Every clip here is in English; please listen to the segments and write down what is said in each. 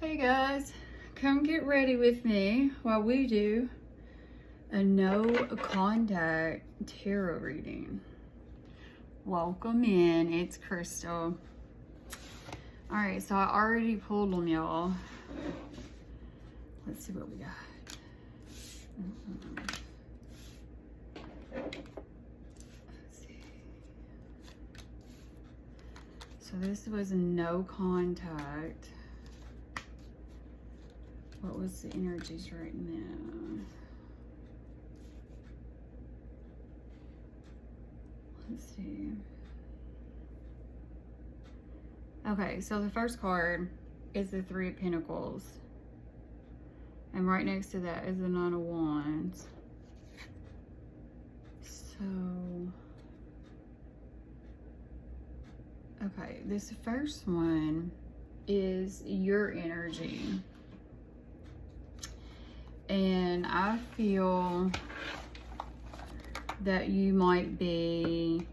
Hey guys, come get ready with me while we do a no contact tarot reading. Welcome in, it's Crystal. Alright, so I already pulled them, y'all. Let's see what we got. Let's see. So this was no contact. What was the energies right now? Let's see. Okay, so the first card is the Three of Pentacles. And right next to that is the Nine of Wands. So, okay, this first one is your energy. And I feel that you might be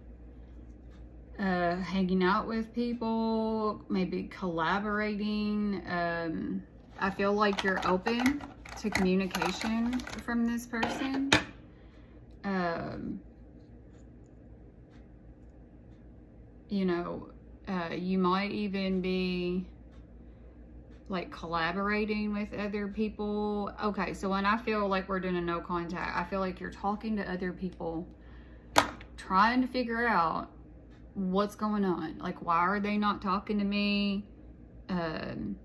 hanging out with people, maybe collaborating. I feel like you're open to communication from this person. You know, you might even be like collaborating with other people. Okay, so when I feel like we're doing a no contact, I feel like you're talking to other people, trying to figure out what's going on. Like, why are they not talking to me? You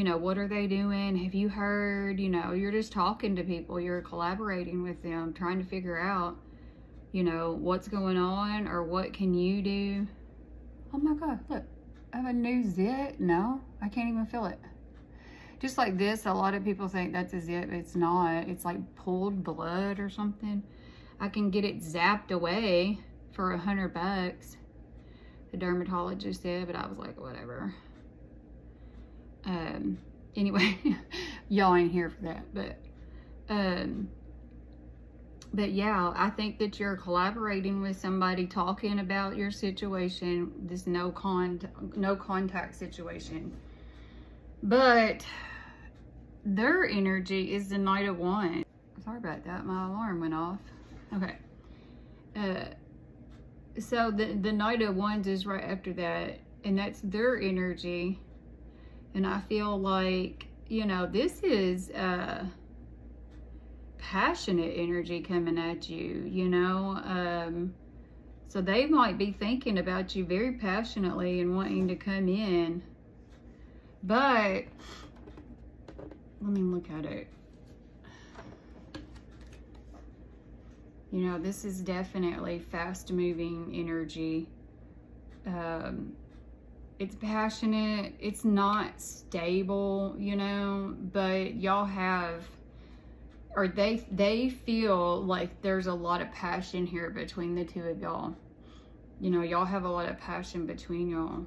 know, what are they doing? Have you heard? You know, you're just talking to people. You're collaborating with them, trying to figure out, you know, what's going on or what can you do. Oh my God, look. I have a new zit. No, I can't even feel it. Just like this, a lot of people think that's a zit, but it's not. It's like pulled blood or something. I can get it zapped away for $100, the dermatologist said, but I was like, whatever. Anyway, y'all ain't here for that, but yeah, I think that you're collaborating with somebody, talking about your situation, this no contact situation. But their energy is the Knight of Wands. Sorry about that, my alarm went off. Okay. So the Knight of Wands is right after that, and that's their energy. And I feel like, you know, this is passionate energy coming at you, you know. So they might be thinking about you very passionately and wanting to come in. But let me look at it. You know, this is definitely fast moving energy. It's passionate, it's not stable, you know, but y'all have, or they feel like there's a lot of passion here between the two of y'all. You know, y'all have a lot of passion between y'all.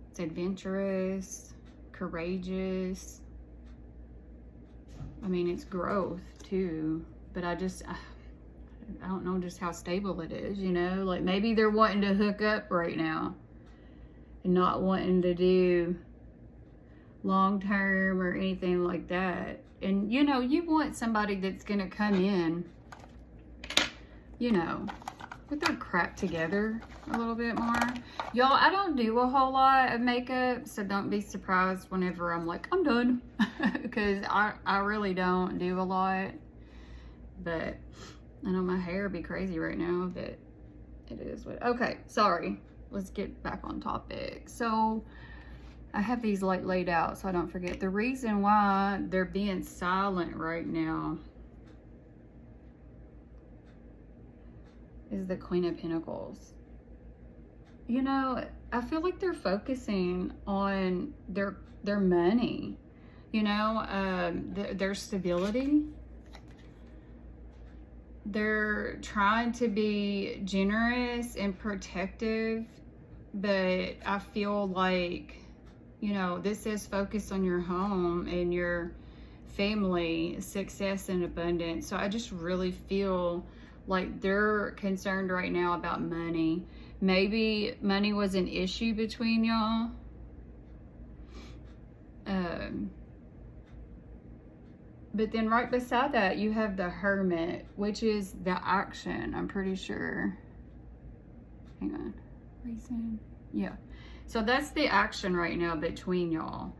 It's adventurous, courageous. I mean, it's growth too, but I don't know just how stable it is, you know? Like, maybe they're wanting to hook up right now and not wanting to do long term or anything like that. And, you know, you want somebody that's going to come in, you know, with their crap together a little bit more. Y'all, I don't do a whole lot of makeup, so don't be surprised whenever I'm like, I'm done. Because I really don't do a lot. But I know my hair be crazy right now, but it is what. Okay, sorry. Let's get back on topic. So I have these like laid out so I don't forget. The reason why they're being silent right now is the Queen of Pentacles. You know, I feel like they're focusing on their money, you know, their stability. They're trying to be generous and protective, but I feel like, you know, this says focus on your home and your family, success and abundance. So I just really feel like they're concerned right now about money. Maybe money was an issue between y'all. But then right beside that, you have the Hermit, which is the action, I'm pretty sure. Hang on. Reason. Yeah. So that's the action right now between y'all,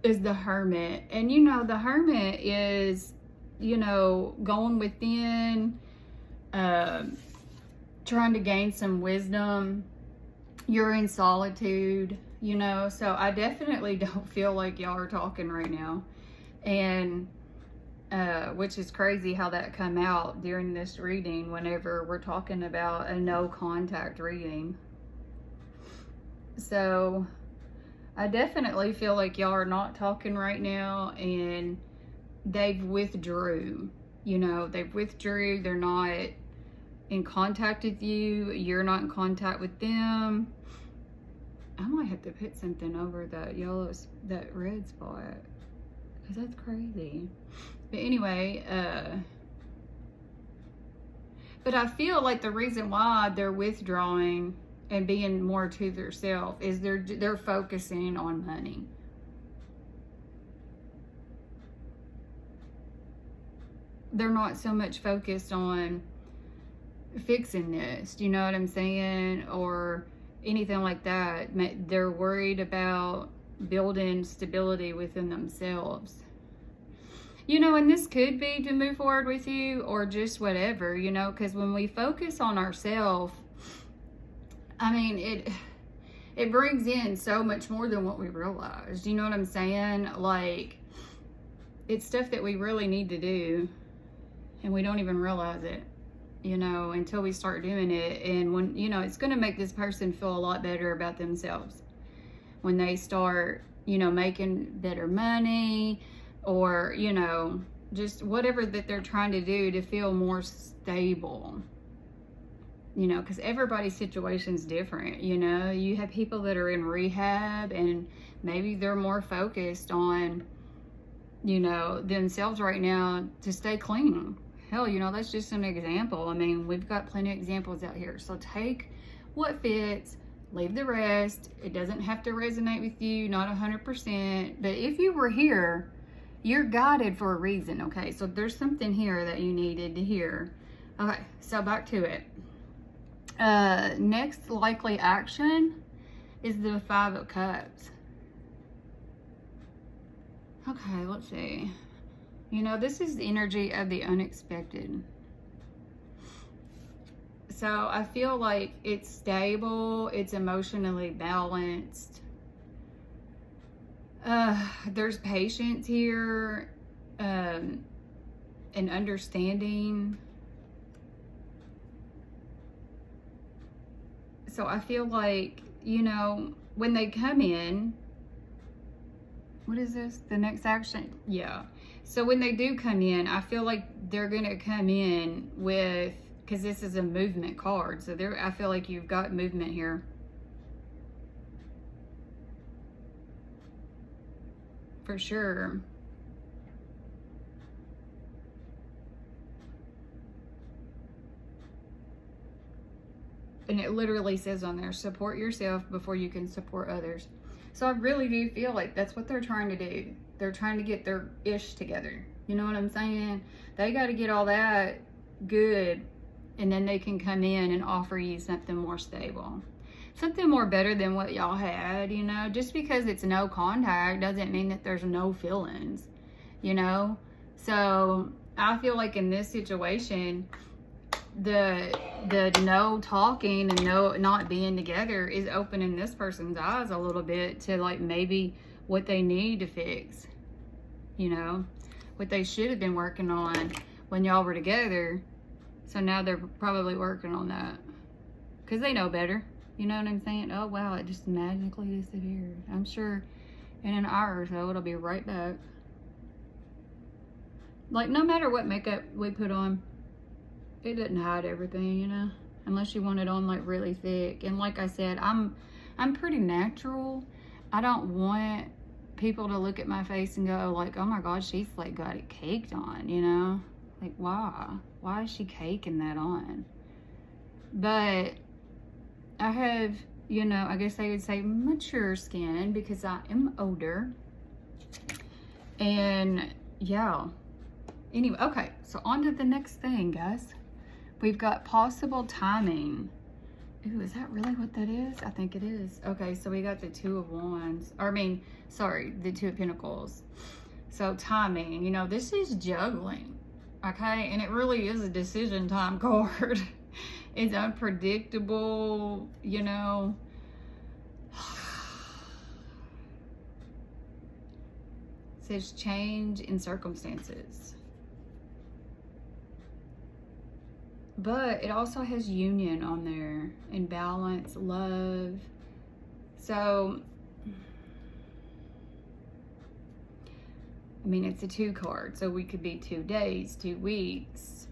is the Hermit. And you know, the Hermit is, you know, going within, trying to gain some wisdom. You're in solitude, you know, so I definitely don't feel like y'all are talking right now. And which is crazy how that come out during this reading whenever we're talking about a no contact reading. So I definitely feel like y'all are not talking right now, and they've withdrew, you know, they've withdrew. They're not in contact with you. You're not in contact with them. I might have to put something over that yellow, that red spot, because that's crazy. But anyway, but I feel like the reason why they're withdrawing and being more to themselves is they're focusing on money. They're not so much focused on fixing this, you know what I'm saying, or anything like that. They're worried about building stability within themselves, you know. And this could be to move forward with you, or just whatever, you know, because when we focus on ourselves, I mean, it brings in so much more than what we realized, you know what I'm saying? Like, it's stuff that we really need to do, and we don't even realize it, you know, until we start doing it. And when, you know, it's going to make this person feel a lot better about themselves when they start, you know, making better money, or, you know, just whatever that they're trying to do to feel more stable, you know, because everybody's situation's different, you know. You have people that are in rehab, and maybe they're more focused on, you know, themselves right now to stay clean. Hell, you know, that's just an example. I mean, we've got plenty of examples out here. So take what fits, leave the rest. It doesn't have to resonate with you, not 100%. But if you were here, you're guided for a reason, okay? So there's something here that you needed to hear. Okay, so back to it. Next likely action is the Five of Cups. Okay, let's see. You know, this is the energy of the unexpected. So I feel like it's stable, it's emotionally balanced. There's patience here, and understanding. So I feel like, you know, when they come in, what is this? The next action? Yeah. So when they do come in, I feel like they're going to come in with, because this is a movement card. So I feel like you've got movement here. For sure. And it literally says on there, support yourself before you can support others. So I really do feel like that's what they're trying to do. They're trying to get their ish together. You know what I'm saying? They got to get all that good, and then they can come in and offer you something more stable. Something more better than what y'all had, you know? Just because it's no contact doesn't mean that there's no feelings, you know? So I feel like in this situation, the no talking and no not being together is opening this person's eyes a little bit to like maybe what they need to fix, you know, what they should have been working on when y'all were together. So now they're probably working on that because they know better, you know what I'm saying? Oh wow, it just magically disappeared. I'm sure in an hour or so it'll be right back. Like, no matter what makeup we put on, it doesn't hide everything, you know, unless you want it on like really thick. And like I said, I'm pretty natural. I don't want people to look at my face and go like, oh my God, she's like got it caked on, you know? Like, why is she caking that on? But I have you know, I guess I would say mature skin because I am older. And yeah, anyway, okay, so on to the next thing, guys. We've got possible timing. Ooh, is that really what that is? I think it is. Okay, so we got the Two of Wands, or I mean, sorry, the Two of Pentacles. So timing, you know, this is juggling, okay? And it really is a decision time card. It's unpredictable, you know. It says change in circumstances. But it also has union on there, and balance, love. So, I mean, it's a 2 card, so we could be 2 days, 2 weeks.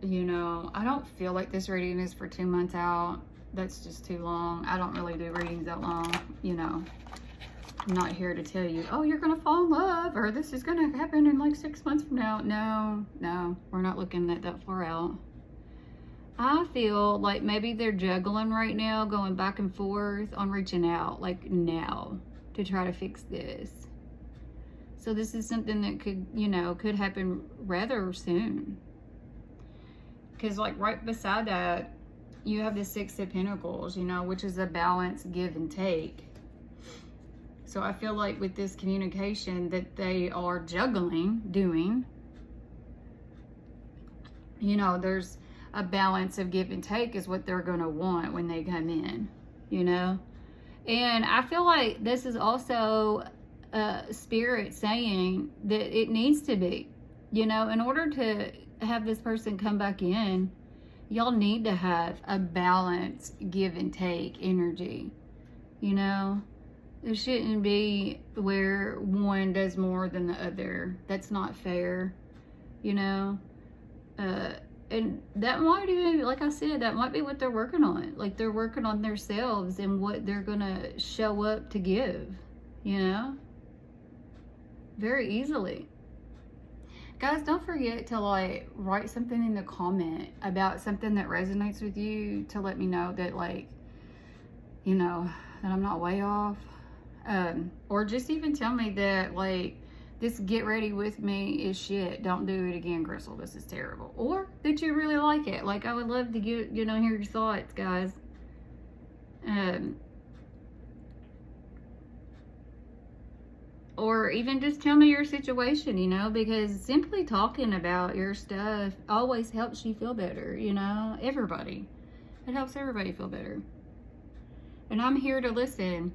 You know, I don't feel like this reading is for 2 months out. That's just too long. I don't really do readings that long, you know. I'm not here to tell you, oh, you're going to fall in love, or this is going to happen in like 6 months from now. No, we're not looking at that far out. I feel like maybe they're juggling right now, going back and forth on reaching out, like now, to try to fix this. So this is something that could, you know, could happen rather soon. Because like right beside that, you have the Six of Pentacles, you know, which is a balance, give and take. So I feel like with this communication that they are juggling, doing, you know, there's a balance of give and take is what they're going to want when they come in, you know. And I feel like this is also spirit saying that it needs to be, you know, in order to have this person come back in, y'all need to have a balance, give and take energy, you know. It shouldn't be where one does more than the other. That's not fair, you know. And that might even, like I said, that might be what they're working on. Like they're working on themselves and what they're gonna show up to give, you know? Very easily. Guys, don't forget to like write something in the comment about something that resonates with you to let me know that, like, you know, that I'm not way off. Or just even tell me that, like, this get ready with me is shit. Don't do it again, Crystal. This is terrible. Or that you really like it. Like, I would love to get, you know, hear your thoughts, guys. Or even just tell me your situation, you know, because simply talking about your stuff always helps you feel better, you know, everybody. It helps everybody feel better. And I'm here to listen.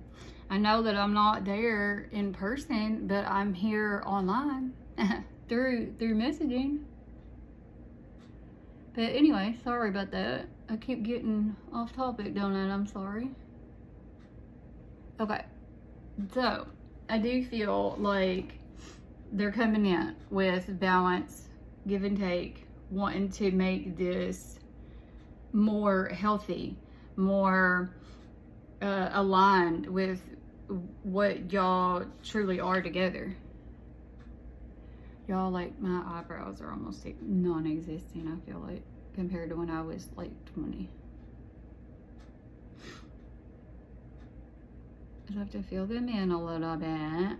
I know that I'm not there in person, but I'm here online through messaging. But anyway, sorry about that. I keep getting off topic, don't I? I'm sorry. Okay, so I do feel like they're coming in with balance, give and take, wanting to make this more healthy, more aligned with what y'all truly are together. Y'all, like, my eyebrows are almost like non-existent, I feel like, compared to when I was like 20. I have to fill them in a little bit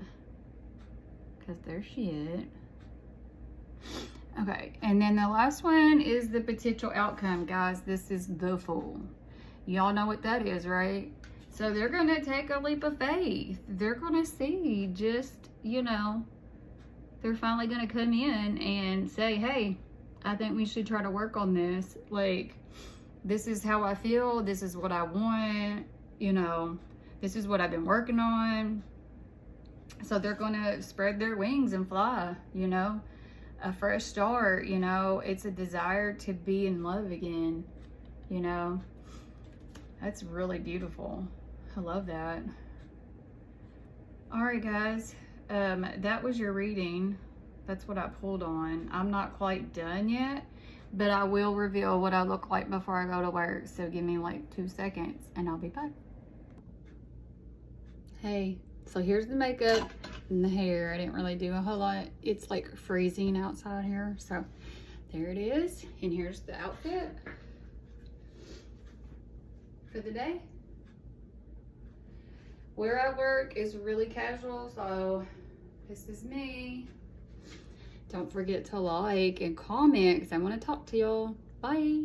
because they're shit. Okay, and then the last one is the potential outcome, guys. This is the Fool. Y'all know what that is, right? So they're going to take a leap of faith. They're going to see just, you know, they're finally going to come in and say, hey, I think we should try to work on this. Like, this is how I feel. This is what I want. You know, this is what I've been working on. So they're going to spread their wings and fly, you know, a fresh start, you know. It's a desire to be in love again, you know. That's really beautiful. I love that. All right, guys. That was your reading. That's what I pulled on. I'm not quite done yet, but I will reveal what I look like before I go to work. So give me like 2 seconds and I'll be back. Hey, so here's the makeup and the hair. I didn't really do a whole lot. It's like freezing outside here. So there it is. And here's the outfit for the day. where I work is really casual, so this is me. Don't forget to like and comment because I want to talk to y'all. Bye.